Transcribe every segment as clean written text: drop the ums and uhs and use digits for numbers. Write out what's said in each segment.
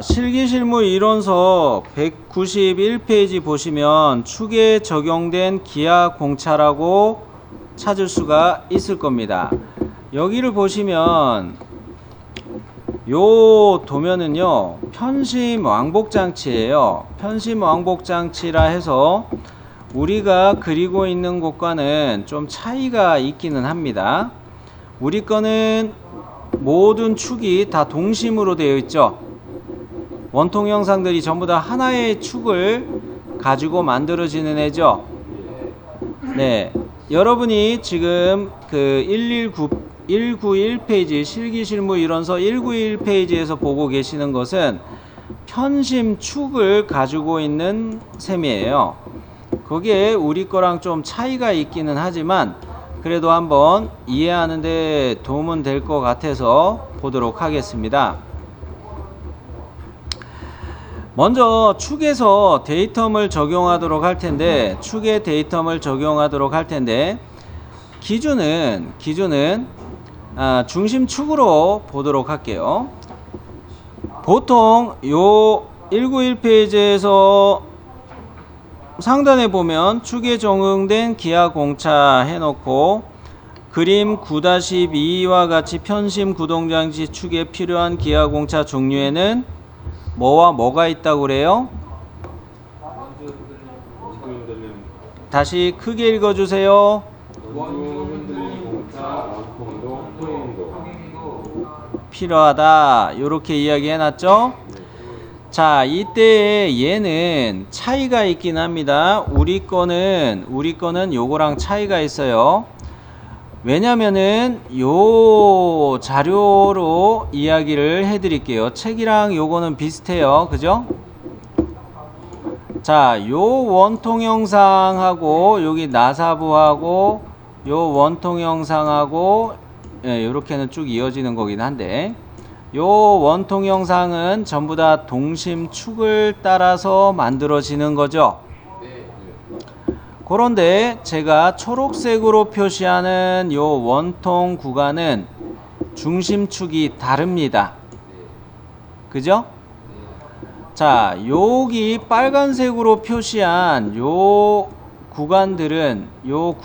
실기실무 이론서 191페이지 보시면 축에 적용된 기하 공차라고 찾을 수가 있을 겁니다. 여기를 보시면 요 도면은요 편심 왕복 장치예요. 편심 왕복 장치라 해서 우리가 그리고 있는 곳과는 좀 차이가 있기는 합니다. 우리 거는 모든 축이 다 동심으로 되어 있죠. 원통 형상들이 전부 다 하나의 축을 가지고 만들어지는 애죠. 네, 여러분이 지금 그 191페이지 실기실무 이론서 191페이지에서 보고 계시는 것은 편심 축을 가지고 있는 셈이에요. 거기에 우리 거랑 좀 차이가 있기는 하지만 그래도 한번 이해하는 데 도움은 될 것 같아서 보도록 하겠습니다. 먼저 축에서 데이텀을 적용하도록 할 텐데, 축의 데이텀을 적용하도록 할 텐데, 기준은 중심축으로 보도록 할게요. 보통 요 191페이지에서 상단에 보면 축에 적용된 기하 공차 해놓고 그림 9-2와 같이 편심 구동장치 축에 필요한 기하 공차 종류에는 뭐와 뭐가 있다고 그래요? 다시 크게 읽어주세요. 필요하다. 이렇게 이야기 해놨죠? 자, 이때 얘는 차이가 있긴 합니다. 우리 거는 요거랑 차이가 있어요. 왜냐면은 요 자료로 이야기를 해드릴게요. 책이랑 요거는 비슷해요. 그죠? 자, 요 원통 형상하고 여기 나사부하고 요 원통 형상하고 요렇게는 쭉 이어지는 거긴 한데 요 원통 형상은 전부 다 동심축을 따라서 만들어지는 거죠. 그런데 제가 초록색으로 표시하는 요 원통 구간은 중심축이 다릅니다. 그죠? 자, 여기 빨간색으로 표시한 요 구간들은 요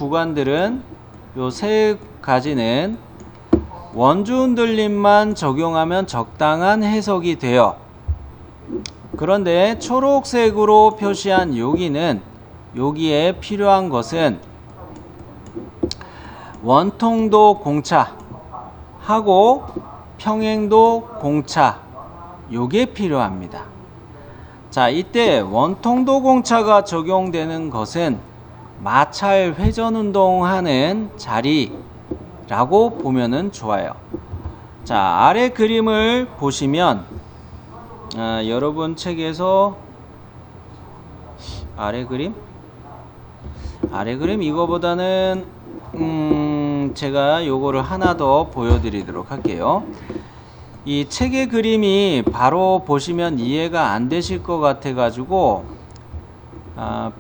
세 가지는 원주 흔들림만 적용하면 적당한 해석이 돼요. 그런데 초록색으로 표시한 여기에 필요한 것은 원통도 공차하고 평행도 공차 요게 필요합니다. 자, 이때 원통도 공차가 적용되는 것은 마찰 회전 운동하는 자리라고 보면은 좋아요. 자, 아래 그림을 보시면 여러분 책에서 아래 그림 이거보다는 제가 요거를 하나 더 보여드리도록 할게요. 이 책의 그림이 바로 보시면 이해가 안 되실 것 같아 가지고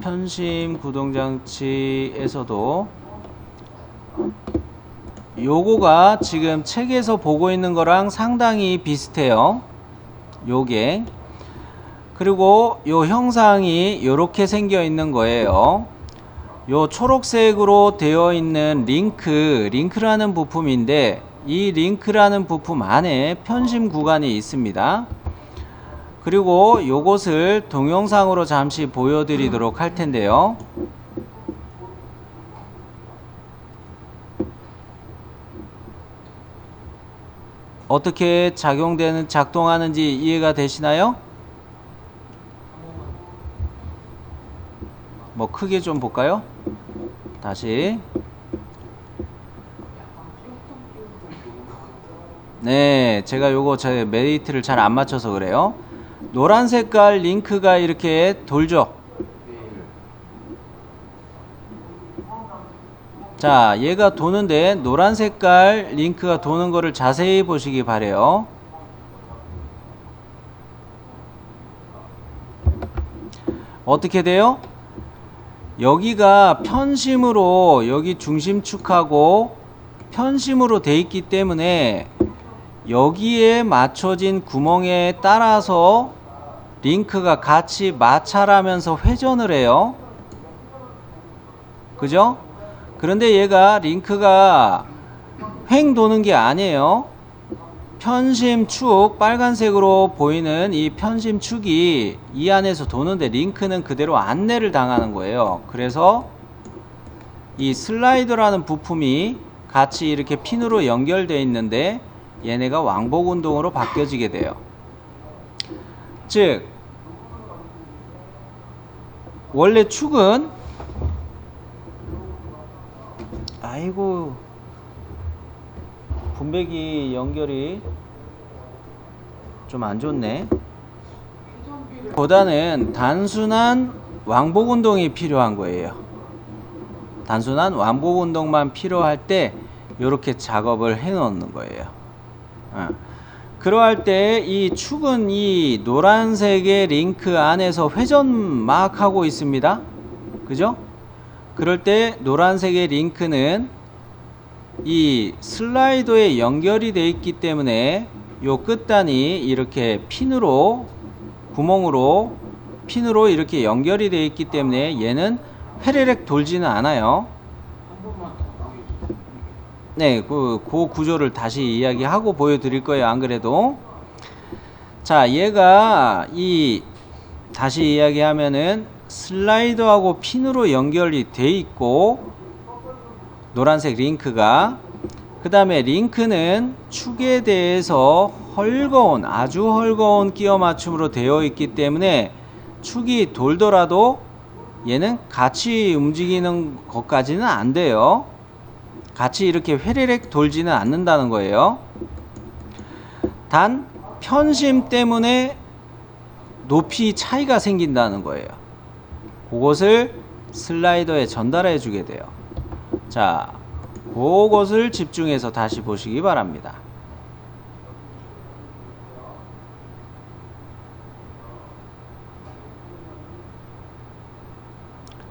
편심 구동장치에서도 요거가 지금 책에서 보고 있는 거랑 상당히 비슷해요. 요게 그리고 요 형상이 요렇게 생겨 있는 거예요. 요 초록색으로 되어 있는 링크라는 부품인데 이 링크라는 부품 안에 편심 구간이 있습니다. 그리고 요것을 동영상으로 잠시 보여드리도록 할 텐데요. 어떻게 작동하는지 이해가 되시나요? 뭐 크게 좀 볼까요? 다시. 네, 제가 요거 제 메리트를 잘 안 맞춰서 그래요. 노란 색깔 링크가 이렇게 돌죠. 자, 얘가 도는데 노란 색깔 링크가 도는 거를 자세히 보시기 바래요. 어떻게 돼요? 여기가 편심으로 여기 중심축하고 편심으로 돼 있기 때문에 여기에 맞춰진 구멍에 따라서 링크가 같이 마찰하면서 회전을 해요. 그죠? 그런데 얘가 링크가 횡 도는 게 아니에요. 편심축, 빨간색으로 보이는 이 편심축이 이 안에서 도는데 링크는 그대로 안내를 당하는 거예요. 그래서 이 슬라이더라는 부품이 같이 이렇게 핀으로 연결되어 있는데 얘네가 왕복 운동으로 바뀌어지게 돼요. 즉 원래 축은 아이고 분배기 연결이 좀 안 좋네. 보다는 단순한 왕복 운동이 필요한 거예요. 단순한 왕복 운동만 필요할 때 이렇게 작업을 해 놓는 거예요. 그러할 때 이 축은 이 노란색의 링크 안에서 회전 막 하고 있습니다. 그죠? 그럴 때 노란색의 링크는 이 슬라이더에 연결이 되어 있기 때문에 요 끝단이 이렇게 핀으로 구멍으로 핀으로 이렇게 연결이 되어 있기 때문에 얘는 회레렉 돌지는 않아요. 네, 그 구조를 다시 이야기하고 보여드릴 거예요. 안 그래도. 자, 얘가 다시 이야기하면은 슬라이더하고 핀으로 연결이 돼 있고 노란색 링크가, 그 다음에 링크는 축에 대해서 아주 헐거운 끼워 맞춤으로 되어 있기 때문에 축이 돌더라도 얘는 같이 움직이는 것까지는 안 돼요. 같이 이렇게 회레렉 돌지는 않는다는 거예요. 단 편심 때문에 높이 차이가 생긴다는 거예요. 그것을 슬라이더에 전달해 주게 돼요. 자, 그것을 집중해서 다시 보시기 바랍니다.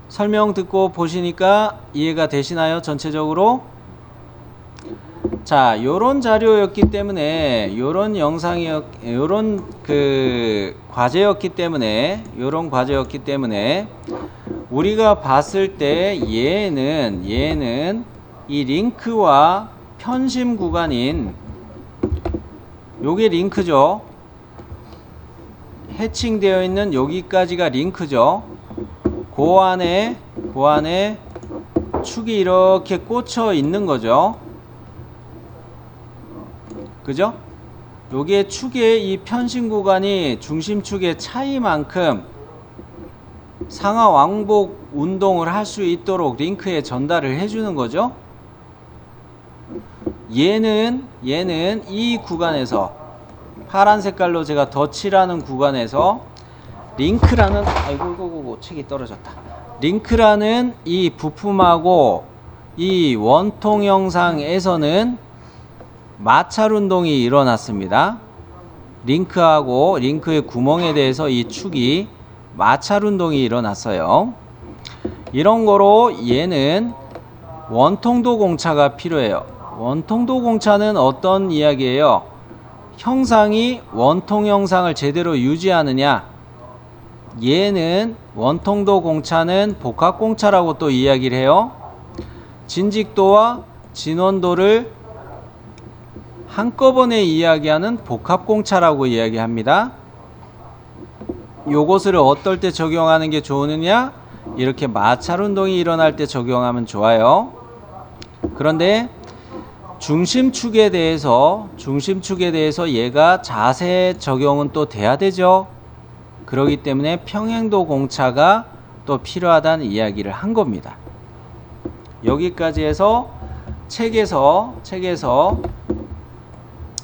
설명 듣고 보시니까 이해가 되시나요? 전체적으로? 자, 요런 자료였기 때문에 요런 과제였기 때문에 우리가 봤을 때 얘는 이 링크와 편심 구간인 요게 링크죠. 해칭되어 있는 여기까지가 링크죠. 그 안에 축이 이렇게 꽂혀 있는 거죠. 그죠? 요게 축의 이 편심 구간이 중심축의 차이만큼 상하 왕복 운동을 할 수 있도록 링크에 전달을 해주는 거죠. 얘는 이 구간에서 파란 색깔로 제가 덧칠하는 구간에서 링크라는 책이 떨어졌다. 링크라는 이 부품하고 이 원통 영상에서는 마찰 운동이 일어났습니다. 링크하고 링크의 구멍에 대해서 이 축이 마찰 운동이 일어났어요. 이런 거로 얘는 원통도 공차가 필요해요. 원통도 공차는 어떤 이야기예요? 형상이 원통 형상을 제대로 유지하느냐? 얘는 원통도 공차는 복합 공차라고 또 이야기를 해요. 진직도와 진원도를 한꺼번에 이야기하는 복합 공차라고 이야기합니다. 요것을 어떨 때 적용하는 게 좋으느냐? 이렇게 마찰 운동이 일어날 때 적용하면 좋아요. 그런데 중심축에 대해서 얘가 자세 적용은 또 돼야 되죠. 그렇기 때문에 평행도 공차가 또 필요하다는 이야기를 한 겁니다. 여기까지 해서 책에서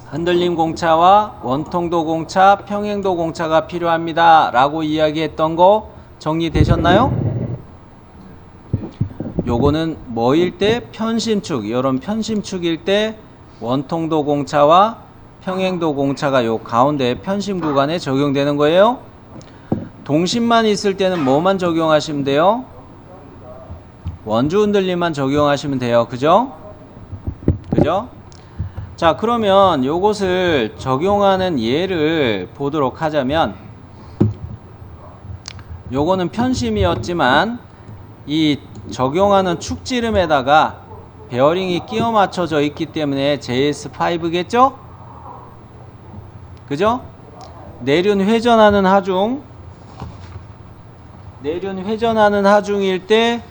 흔들림 공차와 원통도 공차, 평행도 공차가 필요합니다 라고 이야기했던 거 정리되셨나요? 요거는 뭐일 때? 편심축, 이런 편심축일 때 원통도 공차와 평행도 공차가 요 가운데 편심 구간에 적용되는 거예요. 동심만 있을 때는 뭐만 적용하시면 돼요? 원주 흔들림만 적용하시면 돼요. 그죠? 자, 그러면 요것을 적용하는 예를 보도록 하자면, 요거는 편심이었지만 이 적용하는 축지름에다가 베어링이 끼워 맞춰져 있기 때문에 JS5겠죠? 그죠? 내륜 회전하는 하중일 때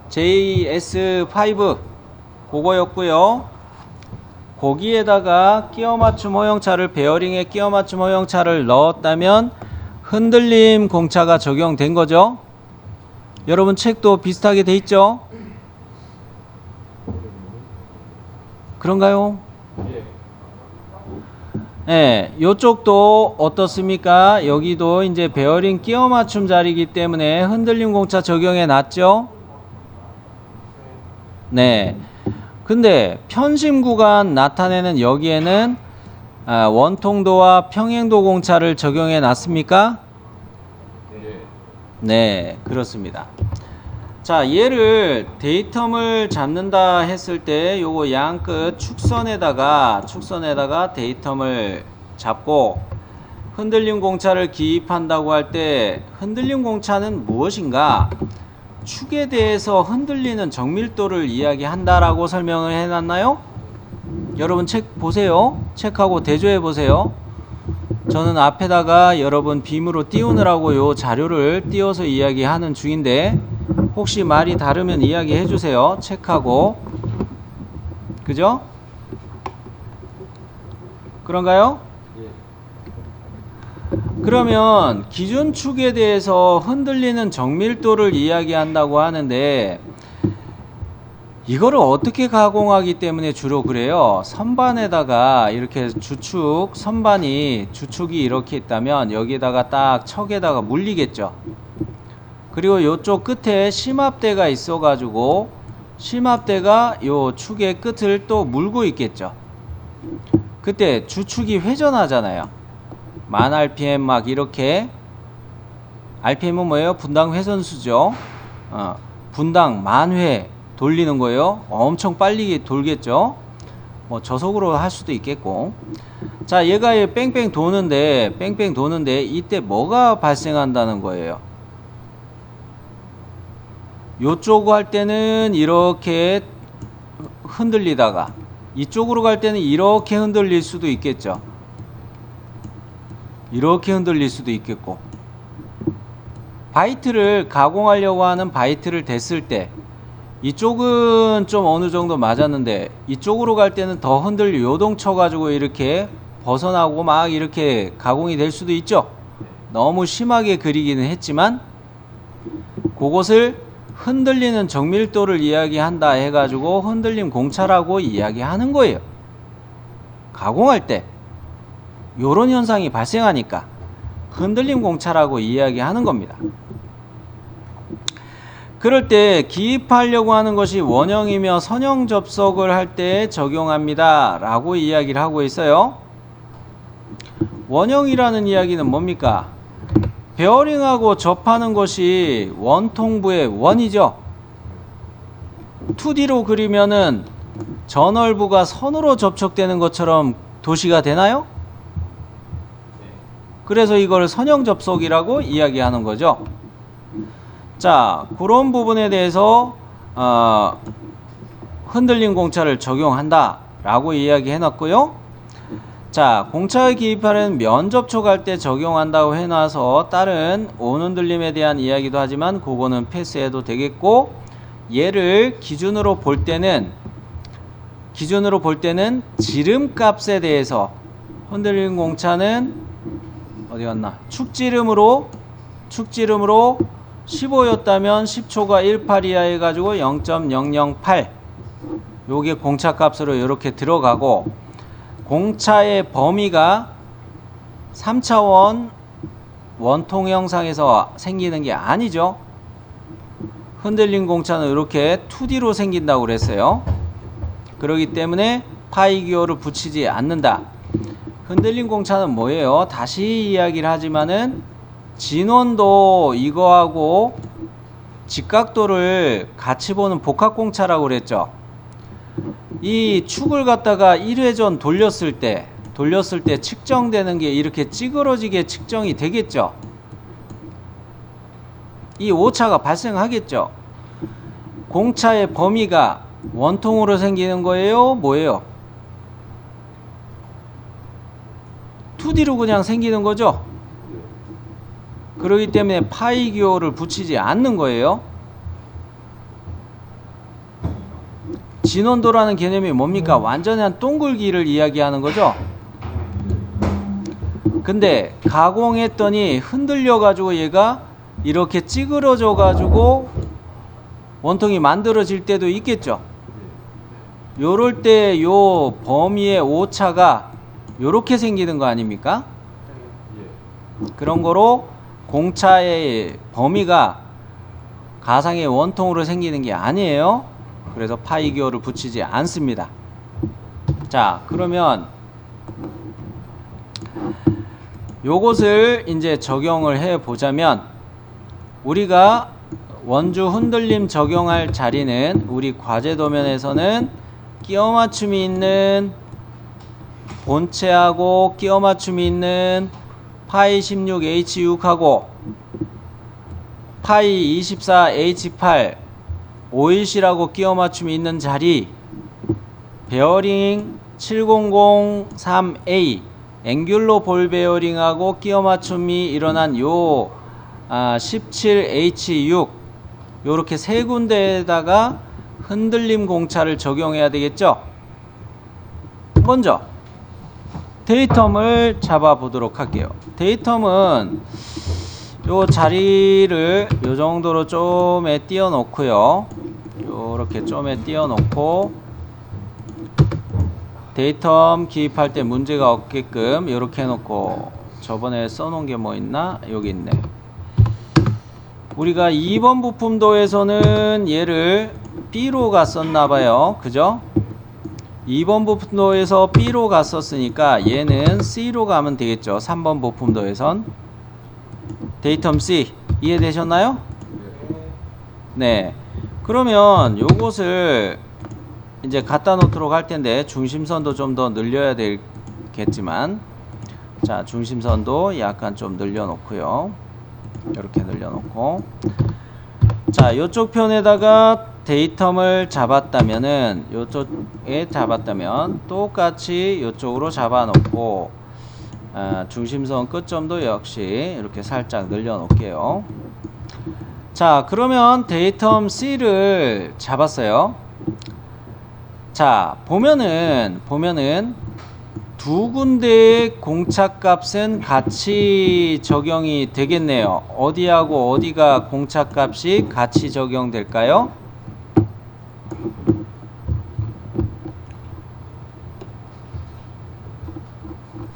JS5 그거였고요. 거기에다가 끼워 맞춤 호영차를, 베어링에 끼워 맞춤 호영차를 넣었다면 흔들림 공차가 적용된 거죠. 여러분 책도 비슷하게 돼 있죠? 그런가요? 네, 요쪽도 어떻습니까? 여기도 이제 베어링 끼워 맞춤 자리이기 때문에 흔들림 공차 적용해 놨죠? 네. 근데 편심 구간 나타내는 여기에는 원통도와 평행도 공차를 적용해 놨습니까? 네, 그렇습니다. 자, 얘를 데이텀을 잡는다 했을 때 요거 양끝 축선에다가 데이텀을 잡고 흔들림 공차를 기입한다고 할 때 흔들림 공차는 무엇인가? 축에 대해서 흔들리는 정밀도를 이야기한다라고 설명을 해놨나요? 여러분 책 보세요. 책하고 대조해 보세요. 저는 앞에다가 여러분 빔으로 띄우느라고 요 자료를 띄워서 이야기하는 중인데 혹시 말이 다르면 이야기해 주세요. 책하고. 그죠? 그런가요? 그러면 기준축에 대해서 흔들리는 정밀도를 이야기한다고 하는데 이거를 어떻게 가공하기 때문에 주로 그래요. 선반에다가 이렇게 주축이 이렇게 있다면 여기다가 딱 척에다가 물리겠죠. 그리고 이쪽 끝에 심압대가 있어 가지고 심압대가 요 축의 끝을 또 물고 있겠죠. 그때 주축이 회전하잖아요. 만 RPM 막 이렇게. RPM은 뭐예요? 분당 회선수죠. 분당 만회 돌리는 거예요. 엄청 빨리 돌겠죠. 뭐 저속으로 할 수도 있겠고. 자, 얘가 뺑뺑 도는데 이때 뭐가 발생한다는 거예요? 요쪽 할 때는 이렇게 흔들리다가 이쪽으로 갈 때는 이렇게 흔들릴 수도 있겠죠. 이렇게 흔들릴 수도 있겠고, 바이트를 가공하려고 하는 바이트를 댔을 때 이쪽은 좀 어느 정도 맞았는데 이쪽으로 갈 때는 더 요동 쳐가지고 이렇게 벗어나고 막 이렇게 가공이 될 수도 있죠. 너무 심하게 그리기는 했지만 그것을 흔들리는 정밀도를 이야기한다 해가지고 흔들림 공차라고 이야기하는 거예요. 가공할 때 요런 현상이 발생하니까 흔들림 공차라고 이야기하는 겁니다. 그럴 때 기입하려고 하는 것이 원형이며 선형 접속을 할 때 적용합니다 라고 이야기를 하고 있어요. 원형이라는 이야기는 뭡니까? 베어링하고 접하는 것이 원통부의 원이죠. 2D로 그리면은 전월부가 선으로 접촉되는 것처럼 도시가 되나요? 그래서 이걸 선형 접속이라고 이야기하는 거죠. 자, 그런 부분에 대해서 흔들림 공차를 적용한다 라고 이야기해 놨고요. 자, 공차에 기입하는 면 접촉할 때 적용한다고 해놔서 다른 온흔들림에 대한 이야기도 하지만 그거는 패스해도 되겠고, 얘를 기준으로 볼 때는 지름값에 대해서 흔들림 공차는 어디 갔나? 축지름으로 15였다면 10초가 18이야 해가지고 0.008 요게 공차 값으로 이렇게 들어가고, 공차의 범위가 3차원 원통 형상에서 생기는 게 아니죠. 흔들림 공차는 이렇게 2D로 생긴다고 그랬어요. 그렇기 때문에 파이 기호를 붙이지 않는다. 흔들림 공차는 뭐예요? 다시 이야기를 하지만은 진원도 이거하고 직각도를 같이 보는 복합공차라고 그랬죠. 이 축을 갖다가 1회전 돌렸을 때 측정되는 게 이렇게 찌그러지게 측정이 되겠죠. 이 오차가 발생하겠죠. 공차의 범위가 원통으로 생기는 거예요? 뭐예요? 2D로 그냥 생기는 거죠. 그렇기 때문에 파이 기호를 붙이지 않는 거예요. 진원도라는 개념이 뭡니까? 완전한 동글기를 이야기하는 거죠. 근데 가공했더니 흔들려 가지고 얘가 이렇게 찌그러져 가지고 원통이 만들어질 때도 있겠죠. 요럴 때 요 범위의 오차가 요렇게 생기는 거 아닙니까? 그런 거로 공차의 범위가 가상의 원통으로 생기는 게 아니에요. 그래서 파이 기호를 붙이지 않습니다. 자, 그러면 요것을 이제 적용을 해 보자면, 우리가 원주 흔들림 적용할 자리는 우리 과제 도면에서는 끼워 맞춤이 있는 본체하고 끼워 맞춤이 있는 파이 16H6하고 파이 24H8 오일실하고 끼워 맞춤이 있는 자리, 베어링 7003A 앵귤로 볼 베어링하고 끼워 맞춤이 일어난 요 17H6 요렇게 세 군데에다가 흔들림 공차를 적용해야 되겠죠. 먼저 데이텀을 잡아 보도록 할게요. 데이텀은 요 자리를 요 정도로 좀에 띄워 놓고요. 요렇게 좀에 띄워 놓고 데이텀 기입할 때 문제가 없게끔 요렇게 해 놓고, 저번에 써놓은 게 뭐 있나? 여기 있네. 우리가 2번 부품도에서는 얘를 B로 갔었나봐요. 그죠? 2번 부품도에서 B로 갔었으니까 얘는 C로 가면 되겠죠. 3번 부품도에선 데이텀 C 이해되셨나요? 네. 그러면 요것을 이제 갖다 놓도록 할 텐데, 중심선도 좀 더 늘려야 되겠지만, 자, 중심선도 약간 좀 늘려 놓고요. 이렇게 늘려 놓고, 자, 요쪽 편에다가 데이텀을 잡았다면은, 요쪽에 잡았다면 똑같이 요쪽으로 잡아 놓고, 중심선 끝점도 역시 이렇게 살짝 늘려 놓을게요. 자, 그러면 데이텀 C를 잡았어요. 자, 보면은 두 군데의 공차값은 같이 적용이 되겠네요. 어디하고 어디가 공차값이 같이 적용될까요?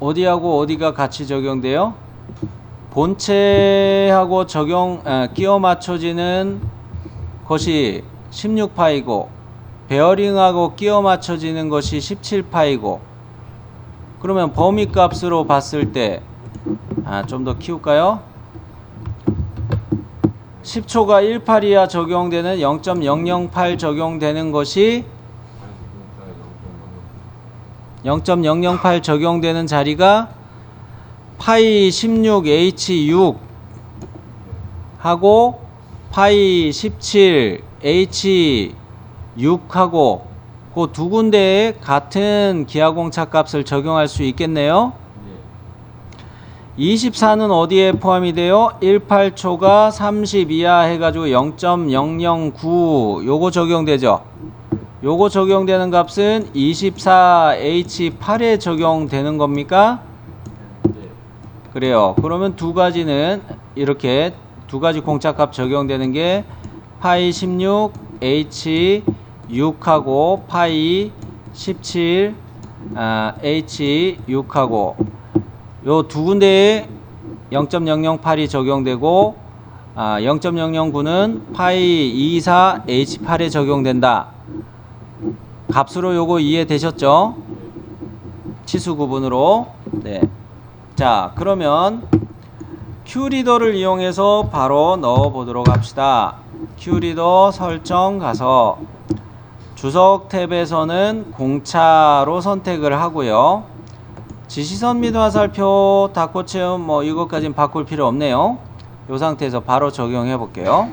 어디하고 어디가 같이 적용돼요? 본체하고 끼워 맞춰지는 것이 16파이고 베어링하고 끼워 맞춰지는 것이 17파이고, 그러면 범위 값으로 봤을 때 좀 더 키울까요? 10초가 1파이야 적용되는 0.008 적용되는 것이 0.008 적용되는 자리가 파이 16H6 하고 파이 17H6하고 그 두 군데에 같은 기하공차 값을 적용할 수 있겠네요. 24는 어디에 포함이 돼요? 18초가 30 이하 해가지고 0.009 요거 적용되죠. 요거 적용되는 값은 24H8에 적용되는 겁니까? 그래요. 그러면 두 가지는 이렇게 두 가지 공차값 적용되는 게 파이 16H6하고 파이 17H6하고 요 두 군데에 0.008이 적용되고 0.009는 파이 24H8에 적용된다. 값으로 요거 이해되셨죠? 치수 구분으로. 네. 자, 그러면 큐리더를 이용해서 바로 넣어 보도록 합시다. 큐리더 설정 가서 주석 탭에서는 공차로 선택을 하고요. 지시선 및 화살표, 닫고 체험 뭐 이것까지는 바꿀 필요 없네요. 이 상태에서 바로 적용해 볼게요.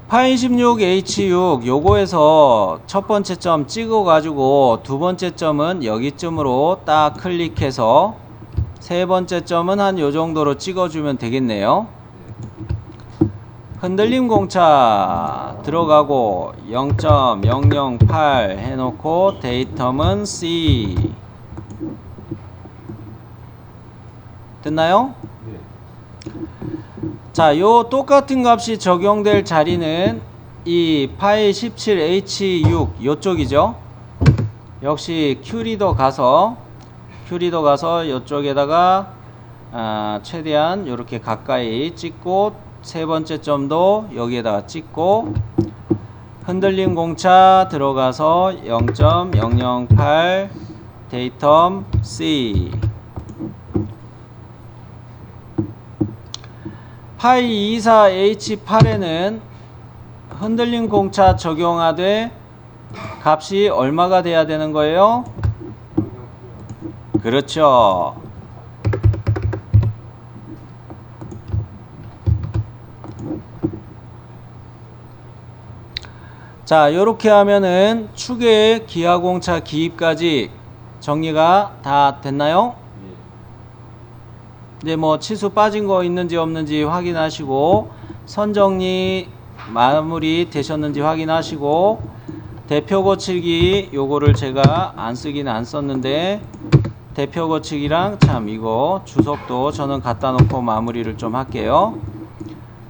파이 16H6 요거에서 첫 번째 점 찍어 가지고 두 번째 점은 여기쯤으로 딱 클릭해서 세 번째 점은 한 요 정도로 찍어 주면 되겠네요. 흔들림 공차 들어가고 0.008 해놓고 데이텀은 C. 됐나요? 자, 요 똑같은 값이 적용될 자리는 이 파일 17H6 요쪽이죠. 역시 큐리더 가서 요쪽에다가 최대한 요렇게 가까이 찍고 세 번째 점도 여기에다가 찍고 흔들림 공차 들어가서 0.008 데이텀 C. 파이 24H8에는 흔들림 공차 적용하되 값이 얼마가 돼야 되는 거예요? 그렇죠. 자, 요렇게 하면은 축의 기하공차 기입까지 정리가 다 됐나요? 이제 뭐 치수 빠진 거 있는지 없는지 확인하시고 선정리 마무리 되셨는지 확인하시고 대표 거치기 요거를 제가 안 쓰긴 안 썼는데 대표 거치기랑 참 이거 주석도 저는 갖다 놓고 마무리를 좀 할게요.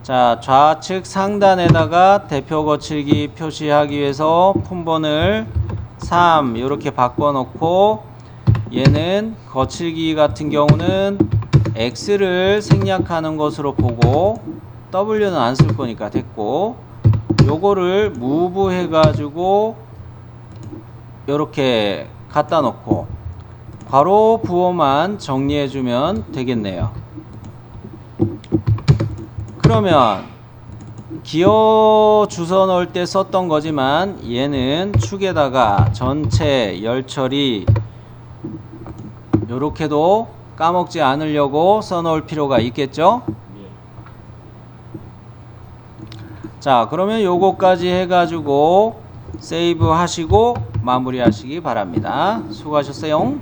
자, 좌측 상단에다가 대표 거치기 표시하기 위해서 품번을 3 이렇게 바꿔 놓고 얘는 거치기 같은 경우는 X를 생략하는 것으로 보고 W는 안 쓸 거니까 됐고 요거를 move 해가지고 요렇게 갖다 놓고 괄호 부호만 정리해주면 되겠네요. 그러면 기어 주소 넣을 때 썼던 거지만 얘는 축에다가 전체 열처리 요렇게도 까먹지 않으려고 써놓을 필요가 있겠죠? 자, 그러면 요거까지 해가지고 세이브 하시고 마무리 하시기 바랍니다. 수고하셨어요.